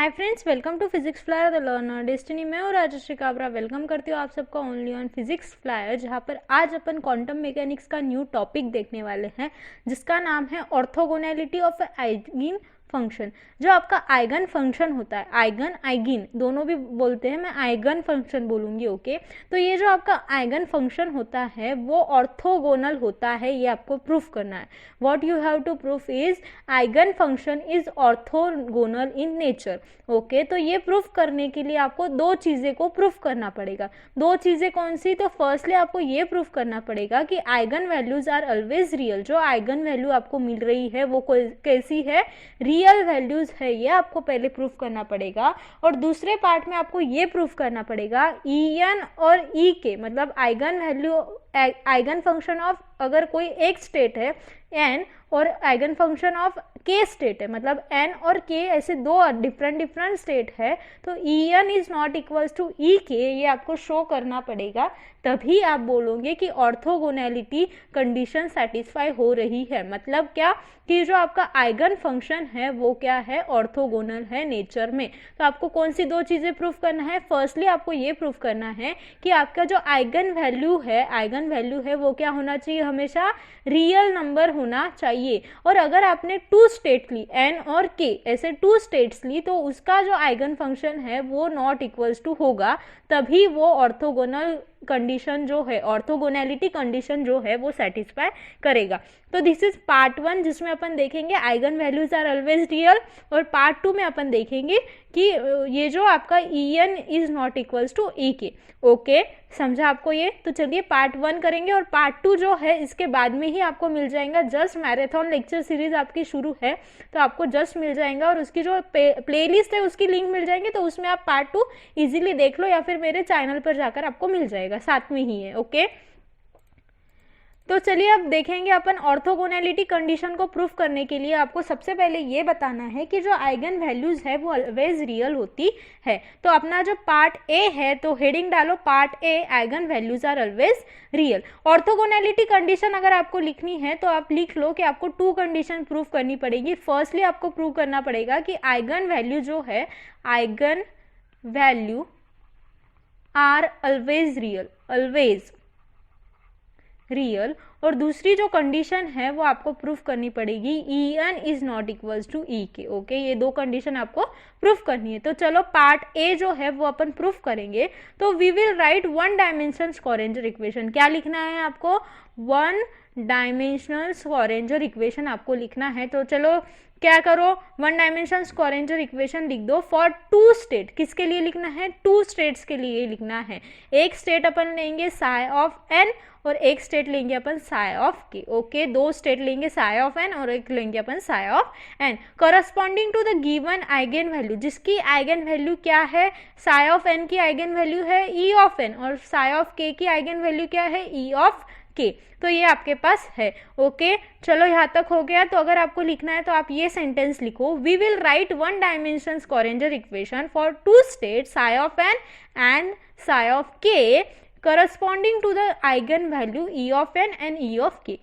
Hi friends, welcome to physics flyer the learner destiny. मैं और Rajshree Kabra welcome करती हूँ आप सबका ओनली ऑन फिजिक्स फ्लायर, जहाँ पर आज अपन क्वांटम मैकेनिक्स का न्यू टॉपिक देखने वाले हैं जिसका नाम है ऑर्थोगोनैलिटी ऑफ आइगन फंक्शन। जो आपका आइगन फंक्शन होता है, आइगन आइगिन दोनों भी बोलते हैं, मैं आइगन फंक्शन बोलूँगी। ओके, तो ये जो आपका आइगन फंक्शन होता है वो ऑर्थोगोनल होता है, ये आपको प्रूफ करना है। What you have to proof is eigen function is orthogonal in nature. Okay, तो ये प्रूफ करने के लिए आपको दो चीज़ें को प्रूफ करना पड़ेगा। दो चीज़ें कौन सी? तो फर्स्टली आपको ये प्रूफ करना पड़ेगा कि eigen values are always real. जो आइगन वैल्यू आपको मिल रही है वो कैसी है? रियल वैल्यूज है, ये आपको पहले प्रूफ करना पड़ेगा। और दूसरे पार्ट में आपको ये प्रूफ करना पड़ेगा En और E के, मतलब eigen value, eigen function of अगर कोई एक स्टेट है n और eigen function of k state है, मतलब n और k ऐसे दो डिफरेंट स्टेट है, तो En is not equals to E k, ये आपको शो करना पड़ेगा। तभी आप बोलोगे कि ऑर्थोगोनैलिटी कंडीशन सेटिस्फाई हो रही है। मतलब क्या कि जो आपका आइगन फंक्शन है वो क्या है? ऑर्थोगोनल है नेचर में। तो आपको कौन सी दो चीज़ें प्रूफ करना है? फर्स्टली आपको ये प्रूफ करना है कि आपका जो आइगन वैल्यू है वो क्या होना चाहिए? हमेशा रियल नंबर होना चाहिए। और अगर आपने टू स्टेट ली, n और k ऐसे टू स्टेट्स ली, तो उसका जो आइगन फंक्शन है वो नॉट इक्वल्स टू होगा, तभी वो ऑर्थोगोनल कंडीशन जो है, ऑर्थोगोनैलिटी कंडीशन जो है वो सेटिस्फाई करेगा। तो दिस इज पार्ट 1 जिसमें अपन देखेंगे eigen values are always real, और पार्ट 2 में अपन देखेंगे कि ये जो आपका En is not equals to E k. Okay, समझा आपको ये? तो चलिए पार्ट 1 करेंगे, और पार्ट 2 जो है इसके बाद में ही आपको मिल जाएगा। जस्ट मैराथन लेक्चर सीरीज आपकी शुरू है तो आपको जस्ट मिल जाएगा, और उसकी जो प्लेलिस्ट है उसकी लिंक मिल जाएंगे, तो उसमें आप पार्ट 2 इजीली देख लो, या फिर मेरे चैनल पर जाकर आपको मिल जाएगा, साथ में ही है। ओके, तो चलिए अब देखेंगे अपन ऑर्थोगोनैलिटी कंडीशन को प्रूफ करने के लिए आपको सबसे पहले ये बताना है कि जो आइगन वैल्यूज है वो ऑलवेज रियल होती है। तो अपना जो पार्ट ए है, तो हेडिंग डालो part A, eigen values are always real. Orthogonality condition अगर आपको लिखनी है तो आप लिख लो कि आपको टू कंडीशन प्रूफ करनी पड़ेगी। फर्स्टली आपको प्रूव करना पड़ेगा कि आइगन वैल्यू जो है, eigen value are always real, always real. और दूसरी जो कंडीशन है वो आपको प्रूफ करनी पड़ेगी En is not equals to E k. Okay, ये दो कंडीशन आपको प्रूफ करनी है। तो चलो पार्ट ए जो है वो अपन प्रूफ करेंगे। तो we will write one dimension Schrodinger equation. क्या लिखना है आपको? वन डायमेंशनल स्क्वारेंजर इक्वेशन आपको लिखना है। तो चलो क्या करो, वन डायमेंशन स्क्वारेंजर इक्वेशन लिख दो फॉर टू स्टेट। किसके लिए लिखना है? टू स्टेट्स के लिए लिखना है। एक स्टेट अपन लेंगे साई ऑफ n और एक स्टेट लेंगे अपन साई ऑफ k। ओके, दो स्टेट लेंगे साई ऑफ n और एक लेंगे अपन psi of n, corresponding to the given eigenvalue, जिसकी आइगन वैल्यू क्या है? साई ऑफ n की आइगन वैल्यू है E ऑफ n, और साई ऑफ k की आइगन वैल्यू क्या है? E of k। तो ये आपके पास है। ओके, चलो यहाँ तक हो गया। तो अगर आपको लिखना है तो आप ये सेंटेंस लिखो, we will write one dimension Schrodinger equation for two state psi of n and psi of k corresponding to the eigenvalue E of n and E of k।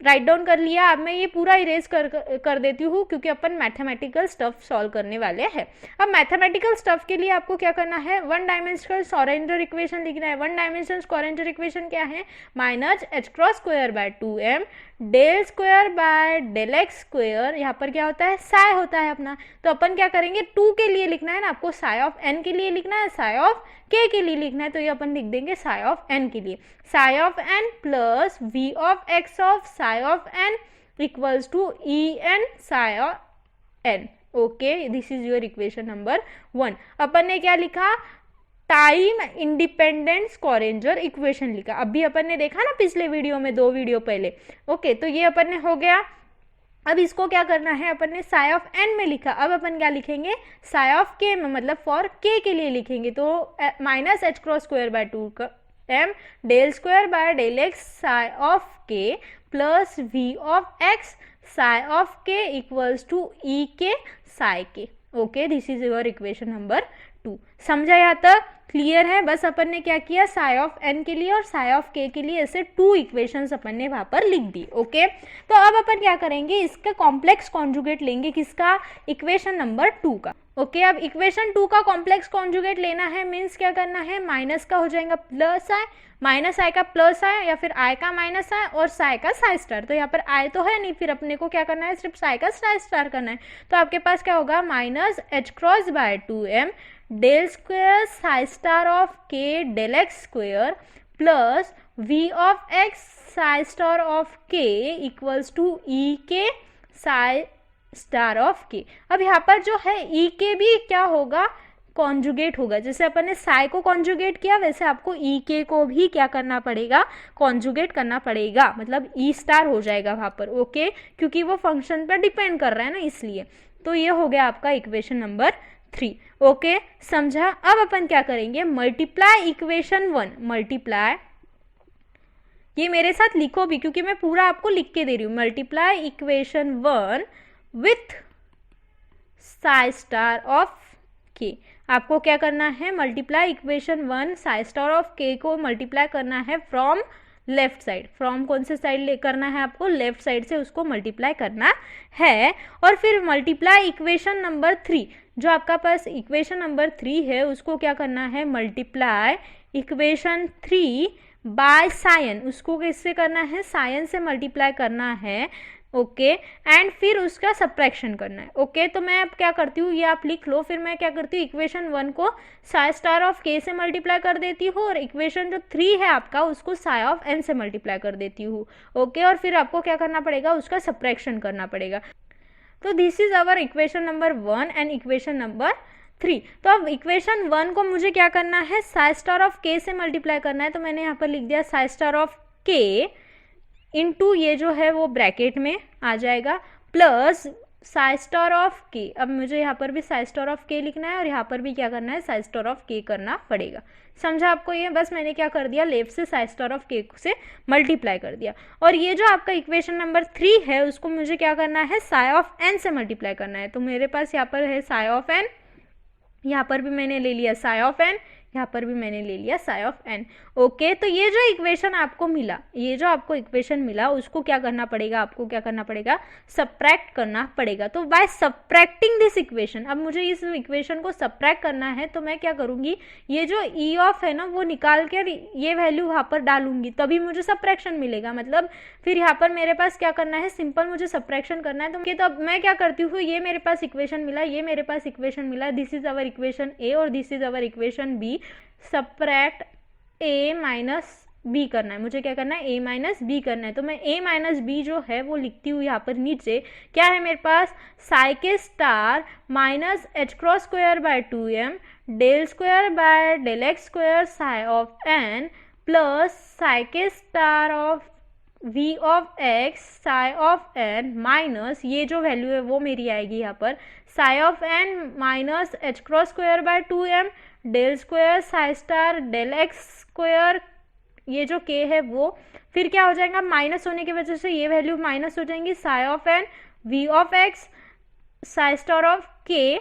Write down कर लिया। अब मैं ये पूरा erase कर देती हूँ, क्योंकि अपन मैथमेटिकल स्टफ सॉल्व करने वाले हैं। अब मैथमेटिकल स्टफ के लिए आपको क्या करना है? वन डायमेंशनल स्क्वारेंजर इक्वेशन लिखना है। वन डायमेंशनल स्क्वारेंजर इक्वेशन क्या है? Minus h cross square by 2m del square by del x square, यहाँ पर क्या होता है? साई होता है अपना। तो अपन क्या करेंगे? टू के लिए लिखना है ना आपको, साई ऑफ n के लिए लिखना है, साई ऑफ k के लिए लिखना है, तो ये अपन लिख देंगे साई ऑफ n के लिए। Psi of n plus v of x of psi of n equals to En psi of n। Okay, this is your equation number 1। अपन ने क्या लिखा? टाइम इंडिपेंडेंट स्क्वारेंजर इक्वेशन लिखा। अभी अपन ने देखा ना पिछले वीडियो में, दो वीडियो पहले। ओके, तो ये अपन ने हो गया। अब इसको क्या करना है? अपन ने साई ऑफ n में लिखा, अब अपन क्या लिखेंगे? साई ऑफ k में, मतलब फॉर k के लिए लिखेंगे। तो minus h cross square by 2m del square by del x psi of k plus v of x psi of k equals to E k psi k। Okay, this is your equation number 2। समझा यहाँ तक? Clear है? बस अपन ने क्या किया, Sai of N के लिए और साई ऑफ के के लिए ऐसे 2 इक्वेशंस अपन ने वहां पर लिख दी। ओके, तो अब अपन क्या करेंगे, इसका कॉम्प्लेक्स कॉन्जुगेट लेंगे, किसका, इक्वेशन नंबर 2 का। ओके, अब इक्वेशन 2 का कॉम्प्लेक्स कॉन्जुगेट लेना है, मीन्स क्या करना है, माइनस का हो जाएगा प्लस आई, माइनस आई का प्लस आई, या फिर आई का माइनस आई और साई का साई स्टार। तो यहाँ पर आई तो है नहीं, फिर अपने को क्या करना है, सिर्फ साई का साई स्टार करना है। तो आपके पास क्या होगा, minus h cross by 2m del square psi star of k del x square plus v of x psi star of k equals to e k psi star of के। अब यहाँ पर जो है ई के भी क्या होगा, कॉन्जुगेट होगा। जैसे अपन ने साई को कॉन्जुगेट किया वैसे आपको ई के को भी क्या करना पड़ेगा, कॉन्जुगेट करना पड़ेगा, मतलब ई स्टार हो जाएगा वहां पर। ओके, क्योंकि वो फंक्शन पर डिपेंड कर रहा है ना, इसलिए। तो ये हो गया आपका इक्वेशन नंबर 3। ओके, समझा? अब अपन क्या करेंगे, मल्टीप्लाई इक्वेशन 1, मल्टीप्लाई, ये मेरे साथ लिखो भी क्योंकि मैं पूरा आपको लिख के दे रही हूँ, multiply equation 1 with Sai star of के। आपको क्या करना है, multiply equation 1 Sai star of के को मल्टीप्लाई करना है फ्रॉम लेफ्ट साइड। फ्रॉम कौन से साइड करना है आपको, लेफ्ट साइड से उसको मल्टीप्लाई करना है। और फिर मल्टीप्लाई इक्वेशन नंबर 3, जो आपका पास इक्वेशन नंबर 3 है उसको क्या करना है, मल्टीप्लाई इक्वेशन 3 बाय साइन, उसको किससे करना है, साइन से मल्टीप्लाई करना है। ओके, एंड फिर उसका सब्ट्रैक्शन करना है। ओके, तो मैं अब क्या करती हूँ, ये आप लिख लो, फिर मैं क्या करती हूँ, इक्वेशन 1 को साई स्टार ऑफ के से मल्टीप्लाई कर देती हूँ और इक्वेशन जो 3 है आपका उसको साई ऑफ एन से मल्टीप्लाई कर देती हूँ। ओके, और फिर आपको क्या करना पड़ेगा, उसका सब्ट्रैक्शन करना पड़ेगा। तो this is our equation number 1 and equation number 3। तो अब इक्वेशन 1 को मुझे क्या करना है, साई स्टार ऑफ के से मल्टीप्लाई करना है। तो मैंने यहाँ पर लिख दिया साई स्टार ऑफ के इनटू ये जो है वो ब्रैकेट में आ जाएगा प्लस साई स्टार ऑफ के। अब मुझे यहाँ पर भी साई स्टार ऑफ के लिखना है और यहाँ पर भी क्या करना है, साई स्टार ऑफ के करना पड़ेगा। समझा आपको ये? बस मैंने क्या कर दिया, लेफ्ट से साई स्टार ऑफ के से मल्टीप्लाई कर दिया। और ये जो आपका इक्वेशन नंबर 3 है उसको मुझे क्या करना है, साई ऑफ एन से मल्टीप्लाई करना है। तो मेरे पास यहाँ पर है साई ऑफ एन, यहाँ पर भी मैंने ले लिया साई ऑफ एन, यहाँ पर भी मैंने ले लिया साई ऑफ एन। ओके, तो ये जो इक्वेशन आपको मिला, ये जो आपको इक्वेशन मिला उसको क्या करना पड़ेगा, आपको क्या करना पड़ेगा, सब्ट्रैक्ट करना पड़ेगा। तो बाय सब्ट्रैक्टिंग दिस इक्वेशन, अब मुझे इस इक्वेशन को सब्ट्रैक्ट करना है तो मैं क्या करूँगी, ये जो ई ऑफ है ना वो निकाल कर ये वैल्यू वहाँ पर डालूंगी, तभी मुझे सब्ट्रैक्शन मिलेगा। मतलब फिर यहाँ पर मेरे पास क्या करना है, सिंपल मुझे सब्ट्रैक्शन करना है। तो अब मैं क्या करती हूँ, ये मेरे पास इक्वेशन मिला, ये मेरे पास इक्वेशन मिला, this is our equation A और this is our equation B. Subtract A minus B करना है, मुझे क्या करना है, ए माइनस बी करना है। तो मैं ए माइनस बी जो है वो लिखती हूँ यहाँ पर नीचे। क्या है मेरे पास, psi k star minus h cross square by 2m del square by del x square psi of n plus psi k star of v of x psi of n minus ये जो वैल्यू है वो मेरी आएगी यहाँ पर psi of n minus h cross square by 2m del square psi star del x square, ये जो k है वो फिर क्या हो जाएगा, माइनस होने की वजह से ये वैल्यू माइनस हो जाएंगी, psi of n v of x psi star of k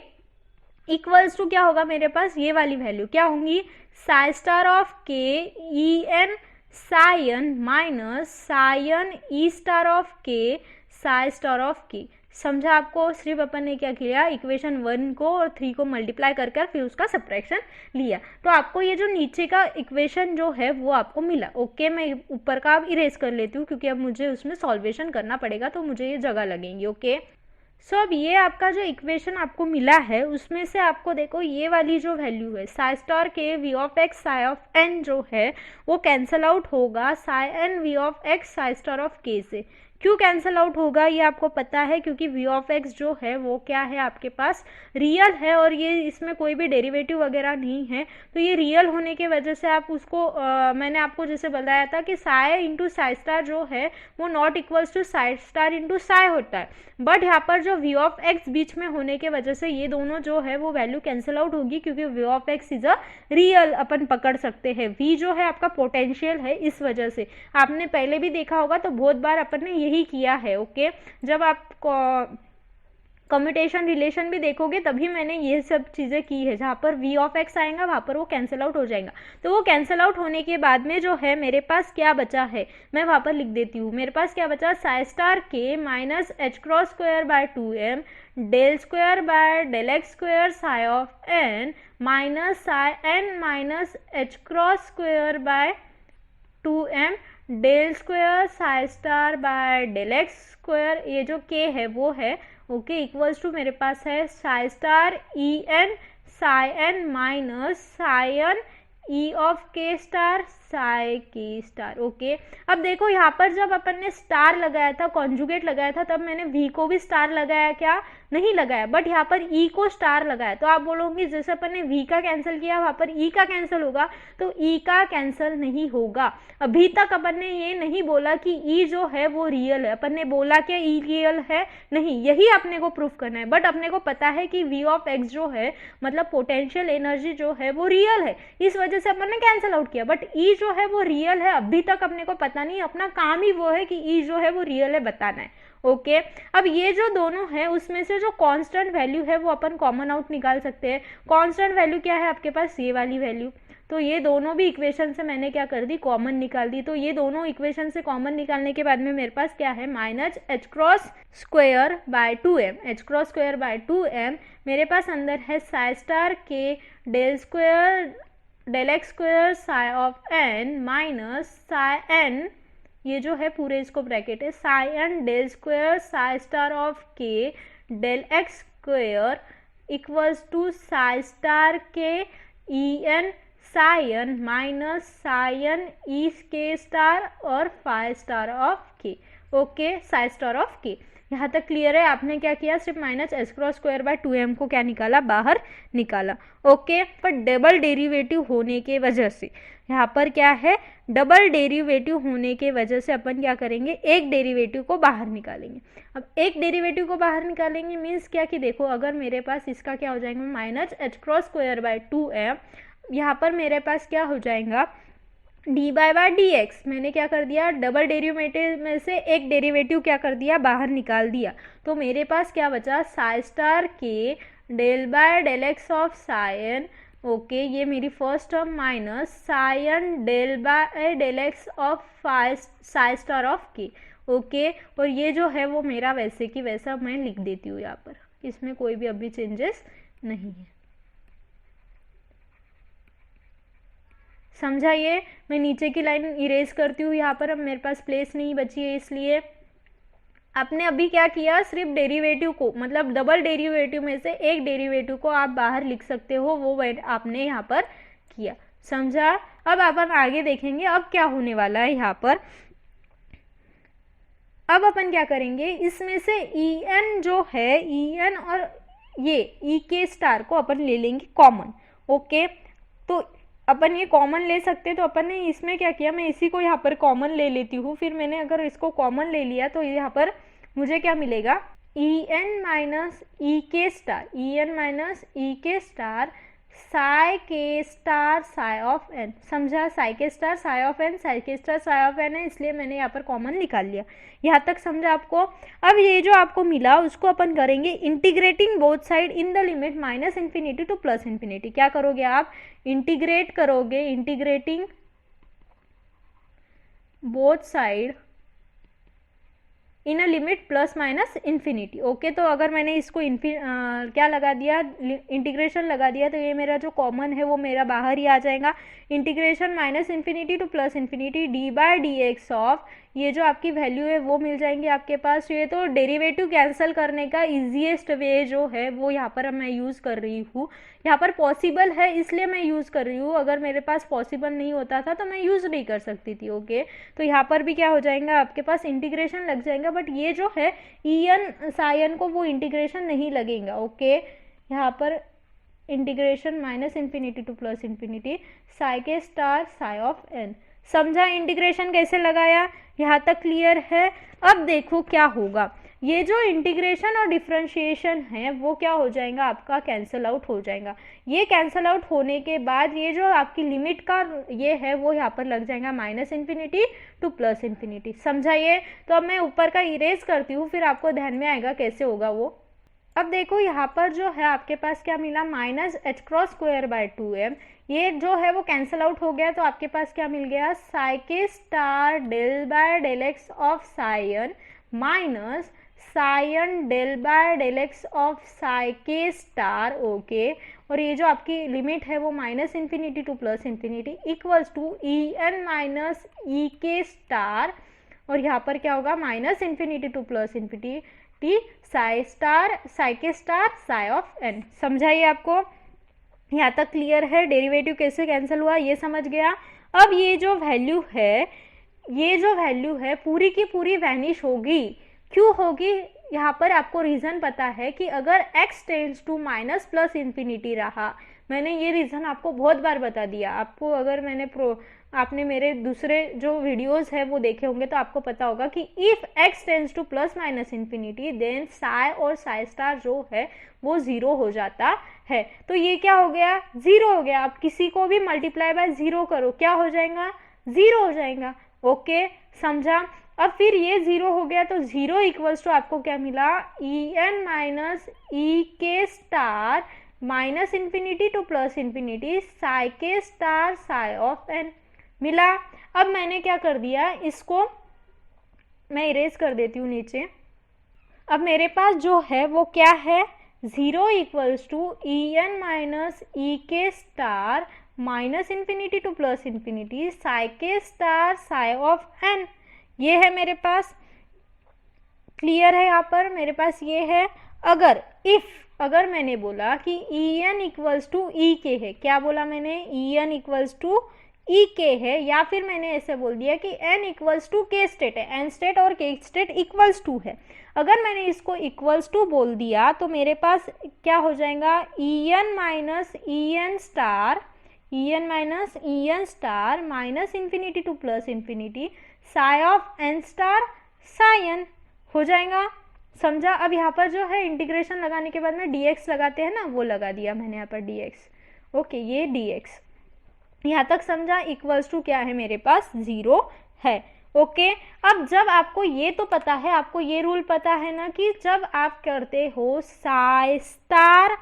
equals to क्या होगा मेरे पास, ये वाली वैल्यू क्या होंगी, psi star of k E n sign minus sign E star of k psi star of के। समझा आपको? सिर्फ अपन ने क्या किया, इक्वेशन 1 को और 3 को मल्टीप्लाई कर फिर उसका सब्ट्रैक्शन लिया। तो आपको ये जो नीचे का इक्वेशन जो है वो आपको मिला। ओके, मैं ऊपर का अब इरेज कर लेती हूँ क्योंकि अब मुझे उसमें सॉल्वेशन करना पड़ेगा तो मुझे ये जगह लगेंगी। ओके, सो अब ये आपका जो इक्वेशन आपको मिला है उसमें से आपको देखो ये वाली जो वैल्यू है psi star k v of x psi of n जो है वो कैंसल आउट होगा psi n v of x psi star of k से। क्यों कैंसल आउट होगा ये आपको पता है, क्योंकि v ऑफ x जो है वो क्या है आपके पास, रियल है और ये इसमें कोई भी डेरिवेटिव वगैरह नहीं है। तो ये रियल होने की वजह से आप उसको मैंने आपको जैसे बताया था कि साई इंटू साई स्टार जो है वो not equals to psi star into psi होता है, बट यहाँ पर जो v ऑफ x बीच में होने के वजह से ये दोनों जो है वो वैल्यू कैंसिल आउट होगी, क्योंकि v of x is a real अपन पकड़ सकते हैं। v जो है आपका पोटेंशियल है, इस वजह से आपने पहले भी देखा होगा तो बहुत बार अपन ने यही किया है। ओके, जब आप कम्यूटेशन रिलेशन भी देखोगे तभी मैंने ये सब चीज़ें की है। जहाँ पर v ऑफ x आएगा वहाँ पर वो कैंसिल आउट हो जाएगा। तो वो कैंसिल आउट होने के बाद में जो है मेरे पास क्या बचा है, मैं वहाँ पर लिख देती हूँ। मेरे पास क्या बचा, psi star k minus h cross square by 2m del square by del x square psi of n minus psi n minus h cross square by 2m del square psi star by del x square, ये जो k है वो है okay, equals to मेरे पास है psi star E n psi n minus psi n E of k star psi k star okay. अब देखो यहाँ पर जब अपन ने स्टार लगाया था, कॉन्जुगेट लगाया था, तब मैंने v को भी स्टार लगाया क्या, नहीं लगाया, बट यहाँ पर e को स्टार लगाया। तो आप बोलोगे जैसे अपन ने v का कैंसिल किया वहाँ पर e का कैंसिल होगा, तो e का कैंसिल नहीं होगा। अभी तक अपन ने ये नहीं बोला कि e जो है वो रियल है, अपन ने बोला क्या e रियल है, नहीं, यही अपने को प्रूफ करना है। बट अपने को पता है कि v ऑफ x जो है मतलब पोटेंशियल एनर्जी जो है वो रियल है, इस वजह से अपन ने कैंसिल आउट किया। बट e जो है वो रियल है, अभी तक अपने को पता नहीं, अपना काम ही वो है कि e जो है वो रियल है बताना है ओके। अब ये जो दोनों है उसमें से जो कांस्टेंट वैल्यू है वो अपन कॉमन आउट निकाल सकते हैं। कांस्टेंट वैल्यू क्या है आपके पास, ये वाली वैल्यू। तो ये दोनों भी इक्वेशन से मैंने क्या कर दी, कॉमन निकाल दी। तो ये दोनों इक्वेशन से कॉमन निकालने के बाद में मेरे पास क्या है, minus h cross square by 2m, h cross square by 2m, मेरे पास अंदर है psi star k del square del x square psi of n minus psi n, ये जो है पूरे इसको ब्रैकेट है, psi n del square psi star of k del x square equals to psi star k e n psi n minus psi n e k star और phi star of k okay, Sai star of के। यहाँ तक clear है। आपने क्या किया, सिर्फ minus h cross square by 2m को क्या निकाला, बाहर निकाला ओके। पर डबल डेरिवेटिव होने के वजह से यहाँ पर क्या है, डबल डेरिवेटिव होने के वजह से अपन क्या करेंगे, एक डेरिवेटिव को बाहर निकालेंगे। अब एक डेरिवेटिव को बाहर निकालेंगे मीन्स क्या कि देखो, अगर मेरे पास इसका क्या हो जाएगा, minus h cross square by 2m, यहाँ पर मेरे पास क्या हो जाएगा, डी बाय डी एक्स। मैंने क्या कर दिया, डबल डेरिवेटिव में से एक डेरिवेटिव क्या कर दिया, बाहर निकाल दिया। तो मेरे पास क्या बचा, psi star k del by del x of psi n okay, ये मेरी first term minus psi n del by del x of psi star of k okay. और ये जो है वो मेरा वैसे की वैसा मैं लिख देती हूँ यहाँ पर, इसमें कोई भी अभी चेंजेस नहीं है। समझा ये, मैं नीचे की लाइन इरेज करती हूँ यहाँ पर, अब मेरे पास प्लेस नहीं बची है, इसलिए आपने अभी क्या किया, सिर्फ डेरिवेटिव को मतलब डबल डेरिवेटिव में से एक डेरिवेटिव को आप बाहर लिख सकते हो, वो आपने यहाँ पर किया। समझा। अब अपन आगे देखेंगे अब क्या होने वाला है यहाँ पर। अब अपन क्या करेंगे, इसमें से ई एन जो है, ई एन और ये ई के स्टार को अपन ले लेंगे कॉमन ओके। तो अपन ये कॉमन ले सकते हैं, तो अपन ने इसमें क्या किया, मैं इसी को यहाँ पर कॉमन ले लेती हूँ। फिर मैंने अगर इसको कॉमन ले लिया तो यहाँ पर मुझे क्या मिलेगा, ई n minus e k star, E n minus e k star psi k star psi of N. समझा, psi k star psi of n, psi k star psi of N है, इसलिए मैंने यहाँ पर कॉमन निकाल लिया। यहाँ तक समझा आपको। अब ये जो आपको मिला उसको अपन करेंगे integrating both side in the limit minus infinity to plus infinity. क्या करोगे आप, इंटीग्रेट करोगे, integrating both side in a limit plus minus infinity okay. तो अगर मैंने इसको क्या लगा दिया, इंटीग्रेशन लगा दिया, तो ये मेरा जो कॉमन है वो मेरा बाहर ही आ जाएगा। Integration minus infinity to plus infinity d by d x of, ये जो आपकी वैल्यू है वो मिल जाएंगी आपके पास। ये तो डेरिवेटिव कैंसिल करने का इजीएस्ट वे जो है वो यहाँ पर मैं यूज़ कर रही हूँ। यहाँ पर पॉसिबल है इसलिए मैं यूज़ कर रही हूँ, अगर मेरे पास पॉसिबल नहीं होता था तो मैं यूज़ नहीं कर सकती थी ओके। तो यहाँ पर भी क्या हो जाएगा, आपके पास इंटीग्रेशन लग जाएगा, बट ये जो है ई एन साई एन को वो इंटीग्रेशन नहीं लगेगा ओके। यहाँ पर integration minus infinity to plus infinity psi k star psi of N. समझा इंटीग्रेशन कैसे लगाया, यहाँ तक क्लियर है। अब देखो क्या होगा, ये जो इंटीग्रेशन और डिफरेंशिएशन है वो क्या हो जाएगा, आपका कैंसिल आउट हो जाएगा। ये कैंसिल आउट होने के बाद ये जो आपकी लिमिट का ये है वो यहाँ पर लग जाएगा minus infinity to plus infinity. समझा ये। तो अब मैं ऊपर का इरेज करती हूँ, फिर आपको ध्यान में आएगा कैसे होगा वो। अब देखो यहाँ पर जो है आपके पास क्या मिला, minus h cross square by 2m, ये जो है वो कैंसिल आउट हो गया, तो आपके पास क्या मिल गया, psi k star del by del x of psi n minus psi n del by del x of psi k star, okay. और ये जो आपकी लिमिट है वो minus infinity to plus infinity equals to E n minus e k star, और यहाँ पर क्या होगा, minus infinity to plus infinity psi star psi k star psi of N. समझाइए, आपको यहाँ तक क्लियर है? डेरिवेटिव कैसे कैंसिल हुआ ये समझ गया। अब ये जो वैल्यू है पूरी की पूरी वैनिश होगी। क्यों होगी? यहाँ पर आपको रीज़न पता है कि अगर x tends to minus plus infinity रहा, मैंने ये रीज़न आपको बहुत बार बता दिया। आपको अगर आपने मेरे दूसरे जो वीडियोस है वो देखे होंगे तो आपको पता होगा कि if x tends to plus minus infinity then psi और साई स्टार जो है वो ज़ीरो हो जाता है। तो ये क्या हो गया, ज़ीरो हो गया। आप किसी को भी मल्टीप्लाई बाय ज़ीरो करो, क्या हो जाएगा, ज़ीरो हो जाएगा। ओके, समझा? अब फिर ये ज़ीरो हो गया तो ज़ीरो इक्वल्स टू आपको क्या मिला, ई n minus e k star minus infinity to plus infinity psi k star psi of N मिला। अब मैंने क्या कर दिया, इसको मैं इरेज कर देती हूँ नीचे। अब मेरे पास जो है वो क्या है, zero equals to E n minus e k star minus infinity to plus infinity psi k star psi of N, ये है मेरे पास। क्लियर है? यहाँ पर मेरे पास ये है। अगर मैंने बोला कि E n equals to e के है, क्या बोला मैंने, ई एन इक्वल्स टू ई के है, या फिर मैंने ऐसे बोल दिया कि एन इक्वल्स टू के स्टेट है, एन स्टेट और के स्टेट इक्वल्स टू है। अगर मैंने इसको इक्वल्स टू बोल दिया तो मेरे पास क्या हो जाएगा, E n minus E n star, E n minus E n star minus infinity to plus infinity psi of n star psi n हो जाएगा। समझा? अब यहाँ पर जो है इंटीग्रेशन लगाने के बाद में dx लगाते हैं ना, वो लगा दिया मैंने यहाँ पर dx। ओके, ये dx यहाँ तक समझा। इक्वल्स टू क्या है मेरे पास, ज़ीरो है। ओके, अब जब आपको ये तो पता है, आपको ये रूल पता है ना कि जब आप करते हो साई स्टार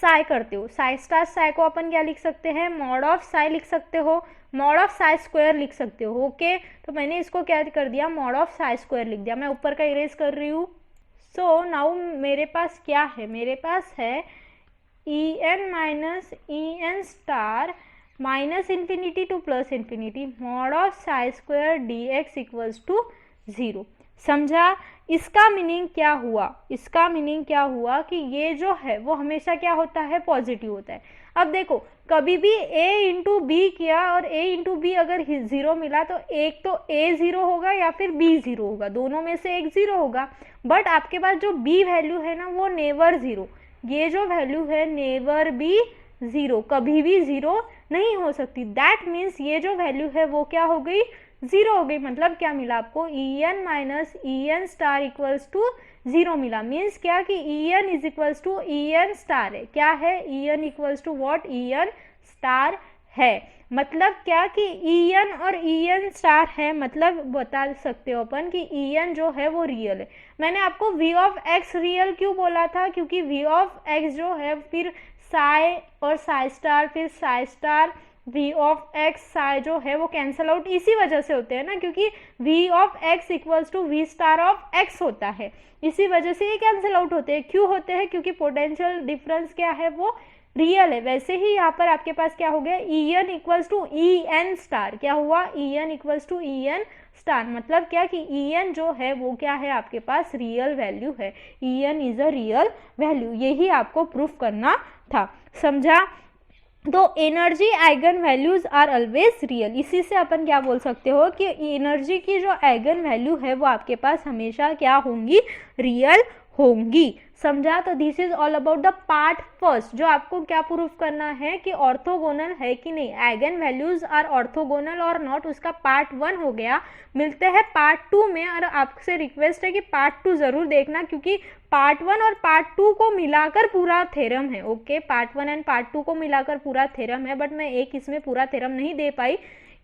साई करते हो, साई स्टार साई को अपन क्या लिख सकते हैं, मॉड ऑफ साई लिख सकते हो, मॉड ऑफ साई स्क्वायर लिख सकते हो। ओके, तो मैंने इसको क्या कर दिया, मॉड ऑफ साई स्क्वायर लिख दिया। मैं ऊपर का इरेज कर रही हूँ। सो नाउ मेरे पास क्या है, मेरे पास है E n minus E n star minus infinity to plus infinity mod of psi square d x equals to zero. समझा? इसका मीनिंग क्या हुआ, इसका मीनिंग क्या हुआ कि ये जो है वो हमेशा क्या होता है, पॉजिटिव होता है। अब देखो, कभी भी a इंटू बी किया और a इंटू बी अगर ज़ीरो मिला तो एक तो a ज़ीरो होगा या फिर b ज़ीरो होगा, दोनों में से एक ज़ीरो होगा। बट आपके पास जो b वैल्यू है ना वो नेवर ज़ीरो, ये जो वैल्यू है नेवर बी ज़ीरो, कभी भी ज़ीरो नहीं हो सकती। दैट मीन्स ये जो वैल्यू है वो क्या हो गई, ज़ीरो हो गई। मतलब क्या मिला आपको, E n minus E n star equals to zero मिला। मीन्स क्या कि E n is equals to E n star है। क्या है, E n equals to what, E n star है। मतलब क्या कि ई एन और ई एन स्टार है, मतलब बता सकते हो अपन कि ई एन जो है वो रियल है। मैंने आपको वी ऑफ एक्स रियल क्यों बोला था, क्योंकि वी ऑफ एक्स जो है फिर साई और साई स्टार फिर psi star v of x psi जो है वो कैंसल आउट इसी वजह से होते हैं ना, क्योंकि v of x equals to v star of x होता है, इसी वजह से ये कैंसल आउट होते हैं। क्यों होते हैं, क्योंकि पोटेंशियल डिफरेंस क्या है, वो रियल है। वैसे ही यहाँ पर आपके पास क्या हो गया, E n equals to E n star, क्या हुआ, E n equals to E n star. मतलब क्या कि ई एन जो है वो क्या है आपके पास, रियल वैल्यू है। E n is a real value, यही आपको प्रूफ करना था। समझा? तो energy eigen values are always real. इसी से अपन क्या बोल सकते हो कि एनर्जी की जो आइगन वैल्यू है वो आपके पास हमेशा क्या होंगी, रियल होंगी। समझा? तो this is all about the part first, जो आपको क्या प्रूफ करना है कि ऑर्थोगोनल है कि नहीं, आइगन वैल्यूज आर ऑर्थोगोनल और नॉट, उसका पार्ट 1 हो गया। मिलते हैं पार्ट 2 में, और आपसे रिक्वेस्ट है कि पार्ट 2 जरूर देखना, क्योंकि पार्ट 1 और पार्ट 2 को मिलाकर पूरा थ्योरम है। ओके, पार्ट 1 एंड पार्ट 2 को मिलाकर पूरा थ्योरम है, बट मैं एक इसमें पूरा थ्योरम नहीं दे पाई,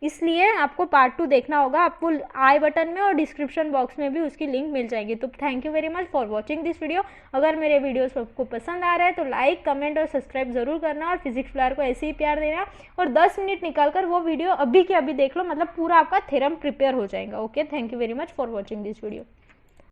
इसलिए आपको पार्ट 2 देखना होगा। आपको आई बटन में और डिस्क्रिप्शन बॉक्स में भी उसकी लिंक मिल जाएगी। तो thank you very much for watching this video. अगर मेरे वीडियोस आपको पसंद आ रहा है तो लाइक, कमेंट और सब्सक्राइब जरूर करना और फिजिक्स फ्लायर को ऐसे ही प्यार देना। और 10 मिनट निकाल कर वो वीडियो अभी के अभी देख लो, मतलब पूरा आपका थ्योरम प्रिपेयर हो जाएगा। Okay, thank you very much for watching this video.